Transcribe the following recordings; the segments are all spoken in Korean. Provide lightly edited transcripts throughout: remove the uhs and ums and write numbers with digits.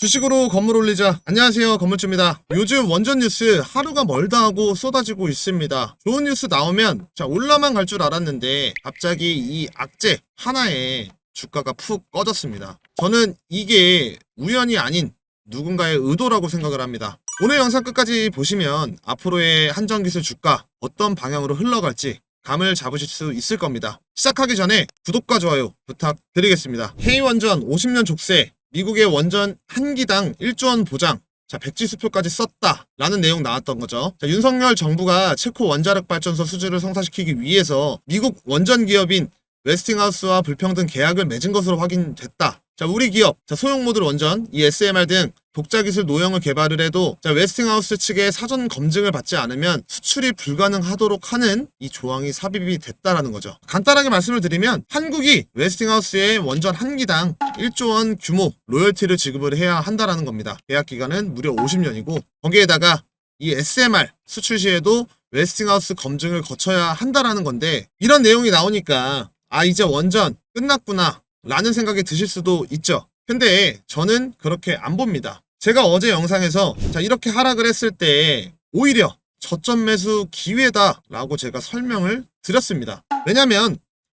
주식으로 건물 올리자. 안녕하세요, 건물주입니다. 요즘 원전 뉴스 하루가 멀다 하고 쏟아지고 있습니다. 좋은 뉴스 나오면 올라만 갈 줄 알았는데 갑자기 이 악재 하나에 주가가 푹 꺼졌습니다. 저는 이게 우연이 아닌 누군가의 의도라고 생각을 합니다. 오늘 영상 끝까지 보시면 앞으로의 한전기술 주가 어떤 방향으로 흘러갈지 감을 잡으실 수 있을 겁니다. 시작하기 전에 구독과 좋아요 부탁드리겠습니다. K원전 50년 족쇄, 미국의 원전 한 기당 1조 원 보장, 백지 수표까지 썼다 라는 내용 나왔던 거죠. 윤석열 정부가 체코 원자력 발전소 수주를 성사시키기 위해서 미국 원전 기업인 웨스팅하우스와 불평등 계약을 맺은 것으로 확인됐다. 우리 기업 소형 모듈 원전, 이 SMR 등 독자 기술 노형을 개발을 해도 웨스팅하우스 측의 사전 검증을 받지 않으면 수출이 불가능하도록 하는 이 조항이 삽입이 됐다라는 거죠. 간단하게 말씀을 드리면 한국이 웨스팅하우스의 원전 한 기당 1조 원 규모 로열티를 지급을 해야 한다라는 겁니다. 계약 기간은 무려 50년이고 거기에다가 이 SMR 수출 시에도 웨스팅하우스 검증을 거쳐야 한다라는 건데, 이런 내용이 나오니까 이제 원전 끝났구나 라는 생각이 드실 수도 있죠. 근데 저는 그렇게 안 봅니다. 제가 어제 영상에서 이렇게 하락을 했을 때 오히려 저점 매수 기회다 라고 제가 설명을 드렸습니다. 왜냐면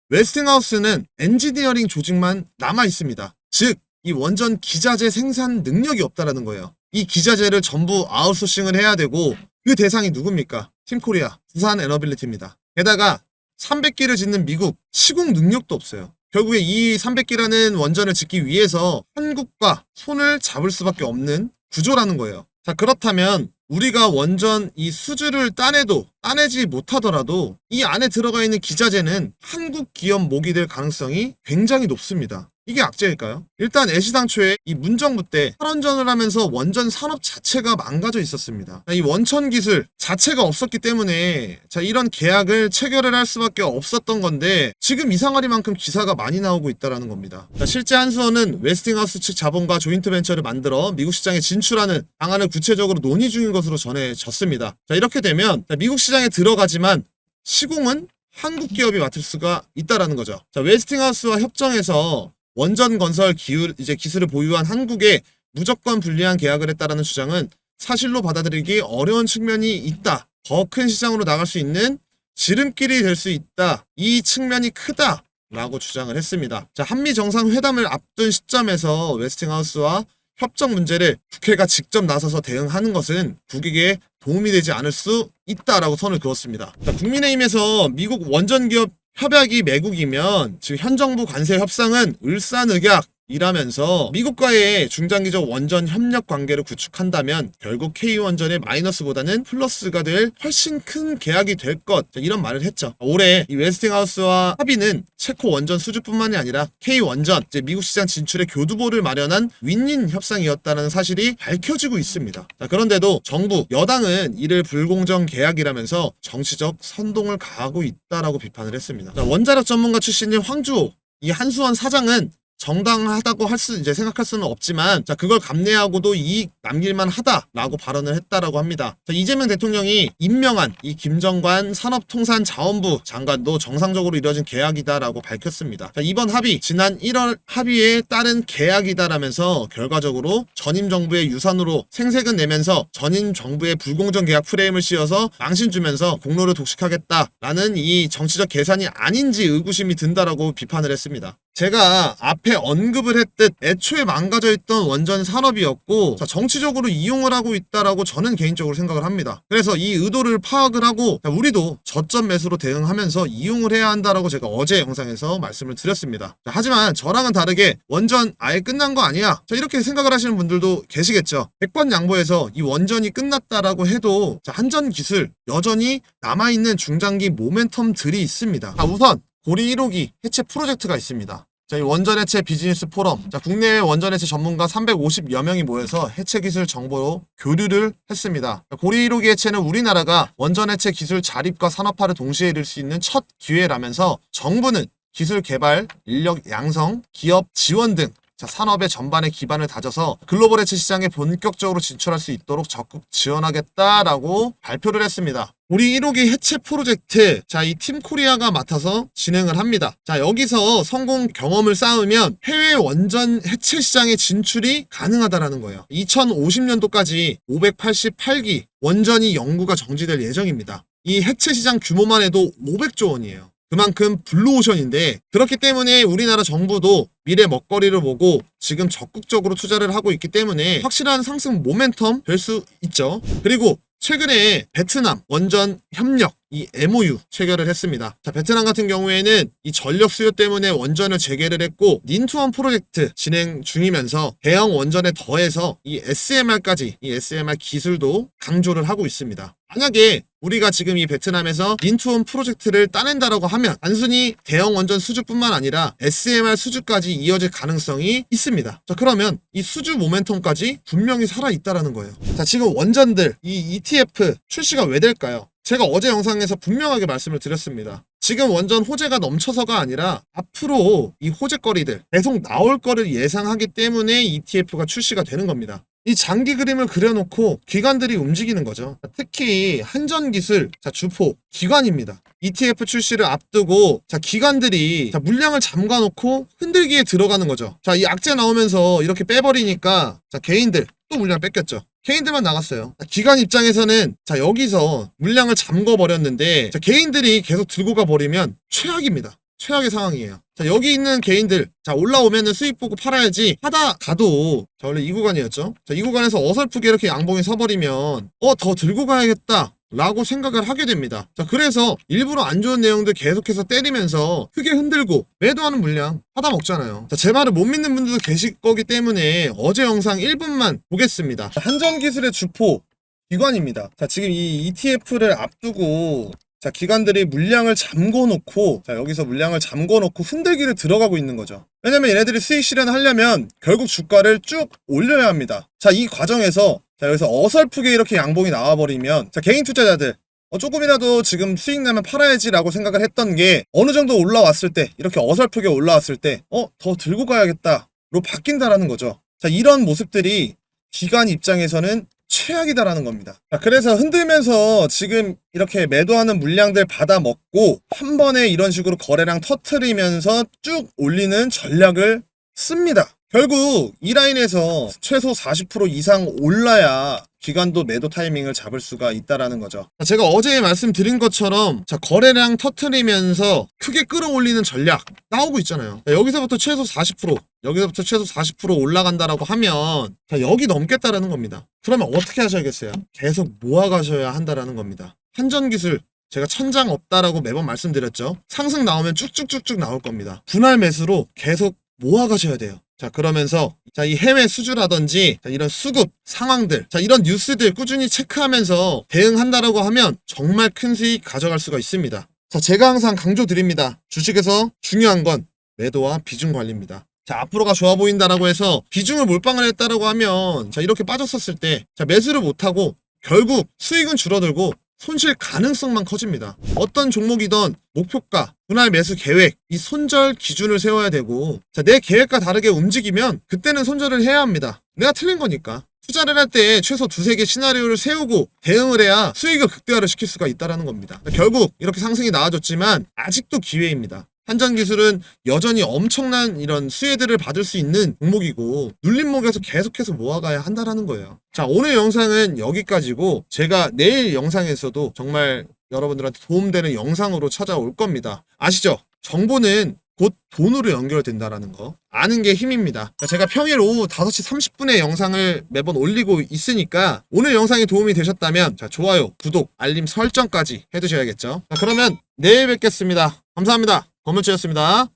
웨스팅하우스는 엔지니어링 조직만 남아 있습니다. 즉 이 원전 기자재 생산 능력이 없다라는 거예요. 이 기자재를 전부 아웃소싱을 해야 되고 그 대상이 누굽니까? 팀코리아, 두산에너빌리티입니다. 게다가 300기를 짓는 미국, 시공 능력도 없어요. 결국에 이 300기라는 원전을 짓기 위해서 한국과 손을 잡을 수밖에 없는 구조라는 거예요. 그렇다면 우리가 원전 이 수주를 따내지 못하더라도 이 안에 들어가 있는 기자재는 한국 기업 목이 될 가능성이 굉장히 높습니다. 이게 악재일까요? 일단 애시당초에 이 문정부 때 탈원전을 하면서 원전 산업 자체가 망가져 있었습니다. 이 원천 기술 자체가 없었기 때문에 이런 계약을 체결을 할 수밖에 없었던 건데, 지금 이상하리만큼 기사가 많이 나오고 있다는 겁니다. 실제 한수원은 웨스팅하우스 측 자본과 조인트 벤처를 만들어 미국 시장에 진출하는 방안을 구체적으로 논의 중인 것으로 전해졌습니다. 이렇게 되면 미국 시장에 들어가지만 시공은 한국 기업이 맡을 수가 있다는 거죠. 웨스팅하우스와 협정에서 원전 건설 기술을 보유한 한국에 무조건 불리한 계약을 했다라는 주장은 사실로 받아들이기 어려운 측면이 있다. 더 큰 시장으로 나갈 수 있는 지름길이 될 수 있다. 이 측면이 크다. 라고 주장을 했습니다. 한미 정상회담을 앞둔 시점에서 웨스팅하우스와 협정 문제를 국회가 직접 나서서 대응하는 것은 국익에 도움이 되지 않을 수 있다라고 선을 그었습니다. 국민의힘에서 미국 원전 기업 협약이 매국이면 지금 현 정부 관세 협상은 을사늑약이라면서 미국과의 중장기적 원전 협력 관계를 구축한다면 결국 K원전의 마이너스보다는 플러스가 될 훨씬 큰 계약이 될 것, 이런 말을 했죠. 올해 이 웨스팅하우스와 합의는 체코 원전 수주뿐만이 아니라 K원전, 미국 시장 진출의 교두보를 마련한 윈윈 협상이었다는 사실이 밝혀지고 있습니다. 그런데도 정부, 여당은 이를 불공정 계약이라면서 정치적 선동을 가하고 있다라고 비판을 했습니다. 원자력 전문가 출신인 황주호, 이 한수원 사장은 정당하다고 생각할 수는 없지만 그걸 감내하고도 이익 남길만 하다라고 발언을 했다라고 합니다. 이재명 대통령이 임명한 이 김정관 산업통상자원부 장관도 정상적으로 이뤄진 계약이다라고 밝혔습니다. 이번 합의, 지난 1월 합의에 따른 계약이다라면서 결과적으로 전임 정부의 유산으로 생색은 내면서 전임 정부의 불공정 계약 프레임을 씌워서 망신 주면서 공로를 독식하겠다라는 이 정치적 계산이 아닌지 의구심이 든다라고 비판을 했습니다. 제가 앞에 언급을 했듯 애초에 망가져 있던 원전 산업이었고 정치적으로 이용을 하고 있다라고 저는 개인적으로 생각을 합니다. 그래서 이 의도를 파악을 하고 우리도 저점 매수로 대응하면서 이용을 해야 한다라고 제가 어제 영상에서 말씀을 드렸습니다. 하지만 저랑은 다르게 원전 아예 끝난 거 아니야, 이렇게 생각을 하시는 분들도 계시겠죠. 100번 양보해서 이 원전이 끝났다라고 해도 한전 기술 여전히 남아있는 중장기 모멘텀들이 있습니다. 우선 고리 1호기 해체 프로젝트가 있습니다. 이 원전 해체 비즈니스 포럼, 국내외 원전 해체 전문가 350여 명이 모여서 해체 기술 정보로 교류를 했습니다. 고리 1호기 해체는 우리나라가 원전 해체 기술 자립과 산업화를 동시에 이룰 수 있는 첫 기회라면서 정부는 기술 개발, 인력 양성, 기업 지원 등 산업의 전반의 기반을 다져서 글로벌 해체 시장에 본격적으로 진출할 수 있도록 적극 지원하겠다라고 발표를 했습니다. 우리 1호기 해체 프로젝트, 자, 이 팀코리아가 맡아서 진행을 합니다. 자, 여기서 성공 경험을 쌓으면 해외 원전 해체 시장에 진출이 가능하다라는 거예요. 2050년도까지 588기 원전이 연구가 정지될 예정입니다. 이 해체 시장 규모만 해도 500조 원이에요. 그만큼 블루오션인데, 그렇기 때문에 우리나라 정부도 미래 먹거리를 보고 지금 적극적으로 투자를 하고 있기 때문에 확실한 상승 모멘텀 될 수 있죠. 그리고 최근에 베트남 원전 협력 이 MOU 체결을 했습니다. 자, 베트남 같은 경우에는 이 전력 수요 때문에 원전을 재개를 했고 닌투원 프로젝트 진행 중이면서 대형 원전에 더해서 이 SMR까지 이 SMR 기술도 강조를 하고 있습니다. 만약에 우리가 지금 이 베트남에서 닌투원 프로젝트를 따낸다라고 하면 단순히 대형 원전 수주뿐만 아니라 SMR 수주까지 이어질 가능성이 있습니다. 자, 그러면 이 수주 모멘텀까지 분명히 살아있다라는 거예요. 자, 지금 원전들 이 ETF 출시가 왜 될까요? 제가 어제 영상에서 분명하게 말씀을 드렸습니다. 지금 원전 호재가 넘쳐서가 아니라 앞으로 이 호재거리들 계속 나올 거를 예상하기 때문에 ETF가 출시가 되는 겁니다. 이 장기 그림을 그려놓고 기관들이 움직이는 거죠. 특히 한전기술, 자, 주포, 기관입니다. ETF 출시를 앞두고 자, 기관들이 자, 물량을 잠가놓고 흔들기에 들어가는 거죠. 자, 이 악재 나오면서 이렇게 빼버리니까 자, 개인들 또 물량 뺏겼죠. 개인들만 나갔어요. 기관 입장에서는 자, 여기서 물량을 잠궈버렸는데 자, 개인들이 계속 들고 가버리면 최악입니다. 최악의 상황이에요. 자, 여기 있는 개인들 자, 올라오면은 수익 보고 팔아야지 하다 가도 자, 원래 이 구간이었죠. 자, 이 구간에서 어설프게 이렇게 양봉이 서버리면 더 들고 가야겠다 라고 생각을 하게 됩니다. 자, 그래서 일부러 안 좋은 내용들 계속해서 때리면서 크게 흔들고 매도하는 물량 하다 먹잖아요. 자, 제 말을 못 믿는 분들도 계실 거기 때문에 어제 영상 1분만 보겠습니다. 한전기술의 주포 기관입니다. 자, 지금 이 ETF를 앞두고 자, 기관들이 물량을 잠궈놓고 자, 여기서 물량을 잠궈놓고 흔들기를 들어가고 있는 거죠. 왜냐면 얘네들이 수익 실현하려면 결국 주가를 쭉 올려야 합니다. 자, 이 과정에서 자, 여기서 어설프게 이렇게 양봉이 나와버리면 자, 개인 투자자들 조금이라도 지금 수익 나면 팔아야지 라고 생각을 했던 게 어느 정도 올라왔을 때 이렇게 어설프게 올라왔을 때 더 들고 가야겠다 로 바뀐다라는 거죠. 자, 이런 모습들이 기관 입장에서는 최악이다라는 겁니다. 자, 그래서 흔들면서 지금 이렇게 매도하는 물량들 받아먹고 한 번에 이런 식으로 거래량 터트리면서 쭉 올리는 전략을 씁니다. 결국 이 라인에서 최소 40% 이상 올라야 기관도 매도 타이밍을 잡을 수가 있다라는 거죠. 제가 어제 말씀드린 것처럼 자, 거래량 터트리면서 크게 끌어올리는 전략 나오고 있잖아요. 자, 여기서부터 최소 40% 여기서부터 최소 40% 올라간다라고 하면 자, 여기 넘겠다라는 겁니다. 그러면 어떻게 하셔야겠어요? 계속 모아가셔야 한다라는 겁니다. 한전기술 제가 천장 없다라고 매번 말씀드렸죠. 상승 나오면 쭉쭉쭉쭉 나올 겁니다. 분할 매수로 계속 모아가셔야 돼요. 자, 그러면서 자, 이 해외 수주라든지 자, 이런 수급 상황들 자, 이런 뉴스들 꾸준히 체크하면서 대응한다라고 하면 정말 큰 수익 가져갈 수가 있습니다. 자, 제가 항상 강조드립니다. 주식에서 중요한 건 매도와 비중 관리입니다. 자, 앞으로가 좋아 보인다라고 해서 비중을 몰빵을 했다라고 하면 자, 이렇게 빠졌었을 때 자, 매수를 못하고 결국 수익은 줄어들고 손실 가능성만 커집니다. 어떤 종목이든 목표가, 분할 매수 계획, 이 손절 기준을 세워야 되고 자, 내 계획과 다르게 움직이면 그때는 손절을 해야 합니다. 내가 틀린 거니까. 투자를 할 때 최소 두세 개 시나리오를 세우고 대응을 해야 수익을 극대화를 시킬 수가 있다는 겁니다. 자, 결국 이렇게 상승이 나와줬지만 아직도 기회입니다. 한전기술은 여전히 엄청난 이런 수혜들을 받을 수 있는 종목이고 눌림목에서 계속해서 모아가야 한다는 거예요. 자, 오늘 영상은 여기까지고 제가 내일 영상에서도 정말 여러분들한테 도움되는 영상으로 찾아올 겁니다. 아시죠? 정보는 곧 돈으로 연결된다는 거 아는 게 힘입니다. 제가 평일 오후 5시 30분에 영상을 매번 올리고 있으니까 오늘 영상이 도움이 되셨다면 자, 좋아요, 구독, 알림 설정까지 해두셔야겠죠. 자, 그러면 내일 뵙겠습니다. 감사합니다. 건물주였습니다.